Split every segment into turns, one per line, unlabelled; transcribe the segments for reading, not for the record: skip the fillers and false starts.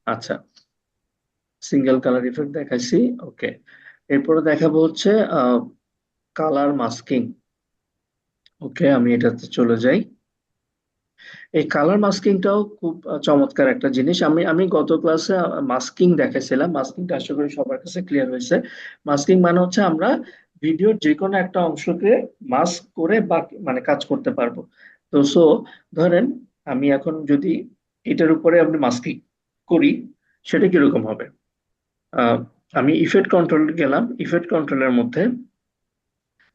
আচ্ছা, single colour effect দেখাইছি। ওকে, এরপরে দেখাবো হচ্ছে কালার মাস্কিং। ওকে, আমি এটাতে চলে যাই। এই কালার মাস্কিংটাও খুব চমৎকার একটা জিনিস। আমি আমি গত ক্লাসে মাস্কিং দেখাইছিলাম। মাস্কিংটা আশা করি সবার কাছে ক্লিয়ার হয়েছে। মাস্কিং মানে হচ্ছে আমরা ভিডিওর যে কোনো একটা অংশকে মাস্ক করে বাকি মানে কাজ করতে পারবো। তো ধরেন আমি এখন যদি এটার উপরে আপনি মাস্কিং করি, সেটা কিরকম হবে? আহ, আমি ইফেক্ট কন্ট্রোল গেলাম। ইফেক্ট কন্ট্রোলের মধ্যে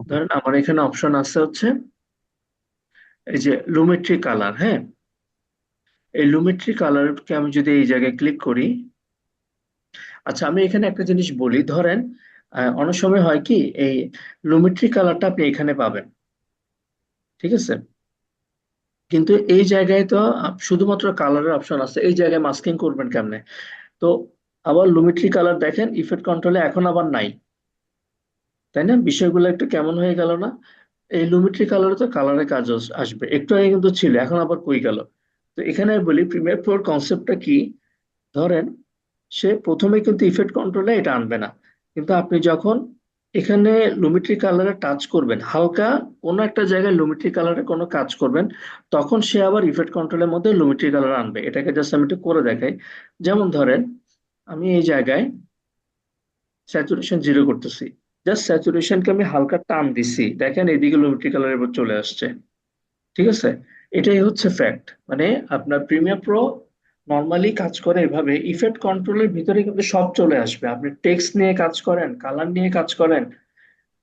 ধরেন আমার এখানে অপশন আছে হচ্ছে এই যে লুমেট্রি কালার। হ্যাঁ, এই লুমেট্রি কালারকে আমি যদি এই জায়গায় ক্লিক করি। আচ্ছা, আমি এখানে একটা জিনিস বলি। ধরেন অনেক সময় হয় কি, এই লুমেট্রি কালারটা আপনি এখানে পাবেন, ঠিক আছে, কিন্তু এই জায়গায় তো শুধুমাত্র কালারের অপশন আছে, এই জায়গায় মাস্কিং করবেন কেমনে? তো আবার লুমেট্রি কালার দেখেন ইফেক্ট কন্ট্রোলে এখন আবার নাই, তাই না? বিষয়গুলো একটু কেমন হয়ে গেল না? এই লুমেট্রি কালারে তো কালারের কাজ আসবে, একটু আগে কিন্তু ছিল, এখন আবার কই গেল? তো এখানে আমি বলি প্রিমিয়ার প্রোর কনসেপ্টটা কি। ধরেন সে প্রথমে কিন্তু ইফেক্ট কন্ট্রোলে এটা আনবে না, কিন্তু আপনি যখন এখানে লুমিট্রি কালারে টাচ করবেন, হালকা কোনো একটা জায়গায় লুমিট্রি কালারে কোনো কাজ করবেন, তখন সে আবার ইফেক্ট কন্ট্রোলের মধ্যে লুমিট্রি কালার আনবে। এটাকে জাস্ট আমি একটু করে দেখাই। যেমন ধরেন আমি এই জায়গায় স্যাচুরেশন জিরো করতেছি, জাস্ট স্যাচুরেশনকে আমি হালকা টান দিছি, দেখেন এদিকে লুমিট্রি কালার এবার চলে আসছে। ঠিক আছে, এটাই হচ্ছে ফ্যাক্ট। মানে আপনার প্রিমিয়ার প্রো নর্মালি কাজ করে এভাবে, ইফেক্ট কন্ট্রোলের ভিতরে কিন্তু সব চলে আসবে। আপনি টেক্সট নিয়ে কাজ করেন, কালার নিয়ে কাজ করেন,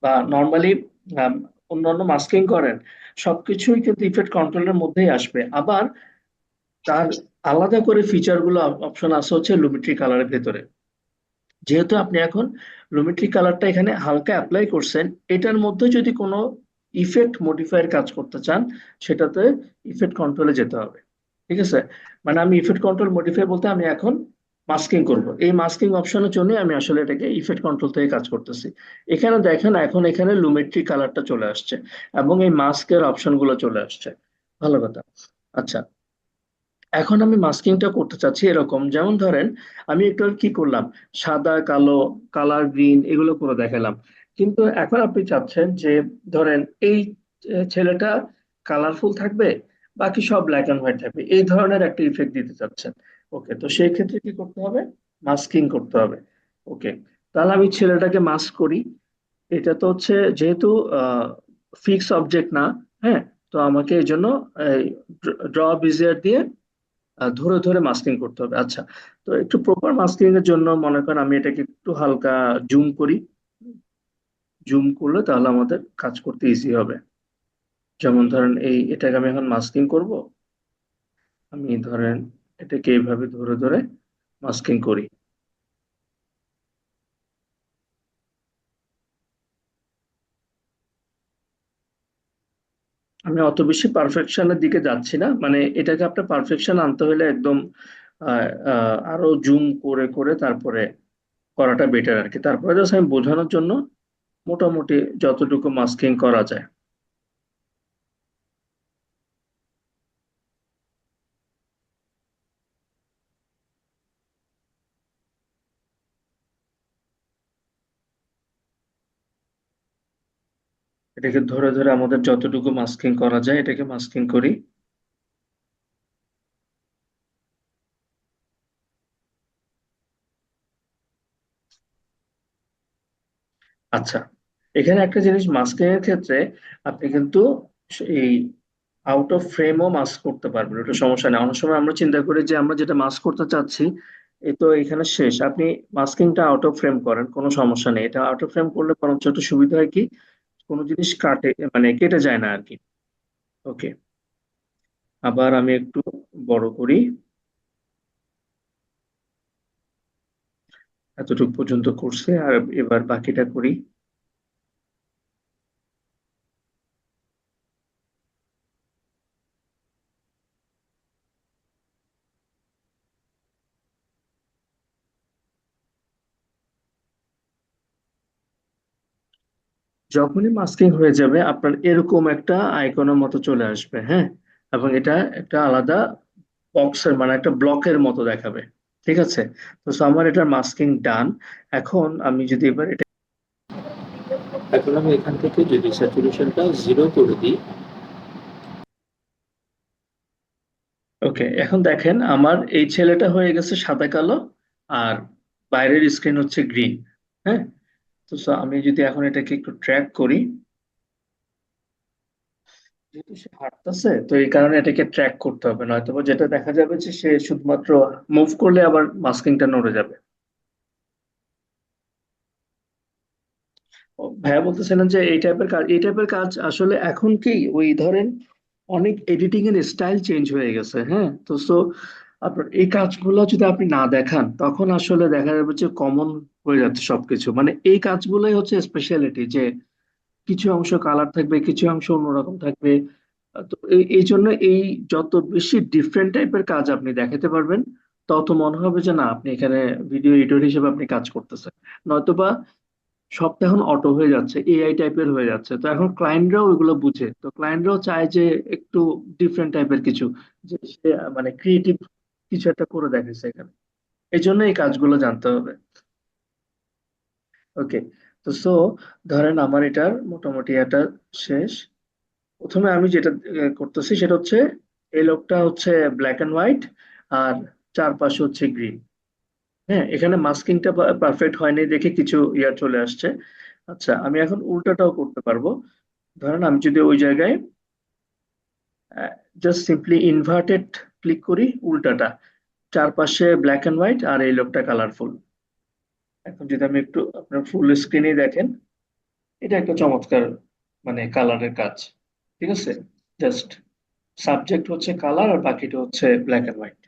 বা নর্মালি অন্যান্য মাস্কিং করেন, সবকিছুই কিন্তু ইফেক্ট কন্ট্রোলের মধ্যেই আসবে। আবার তার আলাদা করে ফিচার গুলো অপশন আছে হচ্ছে লুমিট্রি কালারের ভেতরে। যেহেতু আপনি এখন লুমিট্রি কালারটা এখানে হালকা অ্যাপ্লাই করছেন, এটার মধ্যে যদি কোনো ইফেক্ট মডিফায়ার কাজ করতে চান, সেটাতে ইফেক্ট কন্ট্রোলে যেতে হবে। ঠিক আছে, মানে আমি ইফেক্ট কন্ট্রোল মডিফাই বলতে আমি এখন মাস্কিং করব, এই মাস্কিং অপশনের জন্য আমি আসলে এটাকে ইফেক্ট কন্ট্রোল থেকে কাজ করতেছি। এখানে দেখেন এখন এখানে লুমেট্রি কালারটা চলে আসছে এবং এই মাস্কের অপশন গুলো চলে আসছে। ভালো কথা। আচ্ছা, এখন আমি মাস্কিংটা করতে চাচ্ছি এরকম, যেমন ধরেন আমি একটু আগে কি করলাম, সাদা কালো, কালার গ্রিন এগুলো করে দেখালাম। কিন্তু এখন আপনি চাচ্ছেন যে ধরেন এই ছেলেটা কালারফুল থাকবে, বাকি সব ব্ল্যাক এন্ড হোয়াইট থাকবে, এই ধরনের একটা ইফেক্ট দিতে চাচ্ছেন। ওকে, তো সেই ক্ষেত্রে কি করতে হবে? মাস্কিং করতে হবে। ওকে, তাহলে আমি ছেলেটাকে মাস্ক করি। এটা তো হচ্ছে যেহেতু ফিক্স অবজেক্ট না, হ্যাঁ, তো আমাকে এই জন্য ড্র বিজিয়ার দিয়ে ধরে ধরে মাস্কিং করতে হবে। আচ্ছা, তো একটু প্রপার মাস্কিং এর জন্য মনে করেন আমি এটাকে একটু হালকা জুম করি। জুম করলে তাহলে আমাদের কাজ করতে ইজি হবে। যেমন ধরেন এটাকে আমি এখন মাস্কিং করব। আমি ধরেন এটাকে এইভাবে ধরে ধরে মাস্কিং করি। আমি অত বেশি পারফেকশনের দিকে যাচ্ছি না, মানে এটাকে আপনার পারফেকশন আনতে হলে একদম আরো জুম করে করে তারপরে করাটা বেটার আর কি। তারপরে জাস্ট আমি বোঝানোর জন্য মোটামুটি যতটুকু মাস্কিং করা যায়। এটাকে ধরে ধরে আমাদের যতটুকু মাস্কিং করা যায় এটাকে মাস্কিং করি। আচ্ছা, এখানে একটা জিনিস মাস্কিং এর ক্ষেত্রে আপনি কিন্তু এই আউট অফ ফ্রেমও মাস্ক করতে পারবেন, ওটা সমস্যা নেই। অনেক সময় আমরা চিন্তা করি যে আমরা যেটা মাস্ক করতে চাচ্ছি এই তো এখানে শেষ, আপনি মাস্কিংটা আউট অফ ফ্রেম করেন, কোনো সমস্যা নেই। এটা আউট অফ ফ্রেম করলে বরঞ্চ একটু সুবিধা হয় কি, কোনো জিনিস কাটে মানে কেটে যায় না আর কি। ওকে, আবার আমি একটু বড় করি, এতটুকু পর্যন্ত করছে, আর এবার বাকিটা করি। যখনই মাস্কিং হয়ে যাবে আপনার এরকম একটা আইকনের মতো চলে আসবে, হ্যাঁ, এবং এটা একটা আলাদা বক্সের মানে একটা ব্লকের মতো দেখাবে। ঠিক আছে। তো so আমার এটার মাস্কিং ডান। এখন আমি যদি এবার এটা,
এখন আমি এখান থেকে যদি স্যাচুরেশনটা 0 করে দিই,
ওকে এখন দেখেন আমার এই ছেলেটা হয়ে গেছে সাদা কালো, আর বাইরের স্ক্রিন হচ্ছে গ্রিন। হ্যাঁ। তো so আমি যদি এখন এটাকে একটু ট্র্যাক করি, যেহেতু সে হাঁটতেছে তো এই কারণে এটাকে ট্র্যাক করতে হবে, নয়তো বা যেটা দেখা যাবে যে সে শুধুমাত্র মুভ করলে আবার মাস্কিংটা নড়ে যাবে। ও, ভাইয়া বলতেছিলেন যে এই টাইপের কাজ আসলে এখন কি ওই ধরেন অনেক এডিটিং এর স্টাইল চেঞ্জ হয়ে গেছে। হ্যাঁ। তো সো আপনার এই কাজগুলো যদি আপনি না দেখান তখন আসলে দেখা যাবে যে কমন হয়ে যাচ্ছে সবকিছু, মানে এই কাজগুলোই হচ্ছে স্পেশালিটি, যে কিছু অংশ কালার থাকবে, কিছু অংশ অন্যরকম থাকবে। তো এই জন্য এই যত বেশি ডিফারেন্ট টাইপের কাজ আপনি দেখাতে পারবেন, তত মনে হবে যে না আপনি এখানে ভিডিও এডিটর হিসেবে আপনি কাজ করতেছেন। নয়তোবা সব তো এখন অটো হয়ে যাচ্ছে, এআই টাইপের হয়ে যাচ্ছে, তো এখন ক্লায়েন্টরাও এগুলো বুঝে, তো ক্লায়েন্টরাও চায় যে একটু ডিফারেন্ট টাইপের কিছু, যে সে মানে ক্রিয়েটিভ কিছু একটা করে দেখাচ্ছে এখানে। এই জন্য এই কাজগুলো জানতে হবে। ওকে। তো সো ধরেন আমার এটার মোটামুটি এটা শেষ। প্রথমে আমি যেটা করতেছি সেটা হচ্ছে এই লোকটা হচ্ছে ব্ল্যাক এন্ড হোয়াইট, আর চারপাশে হচ্ছে গ্রিন। হ্যাঁ, এখানে মাস্কিংটা পারফেক্ট হয়নি দেখে কিছু ইয়া চলে আসছে। আচ্ছা, আমি এখন উল্টাটাও করতে পারবো। ধরেন আমি যদি ওই জায়গায় জাস্ট সিম্পলি ইনভার্টেড ক্লিক করি, উল্টাটা, চারপাশে ব্ল্যাক এন্ড হোয়াইট আর এই লোকটা কালারফুল। এখন যদি আমি একটু আপনার ফুল স্ক্রিনে দেখেন, এটা একটা চমৎকার মানে কালারের কাজ। ঠিক আছে। জাস্ট সাবজেক্ট হচ্ছে কালার আর বাকিটা হচ্ছে ব্ল্যাক এন্ড হোয়াইট।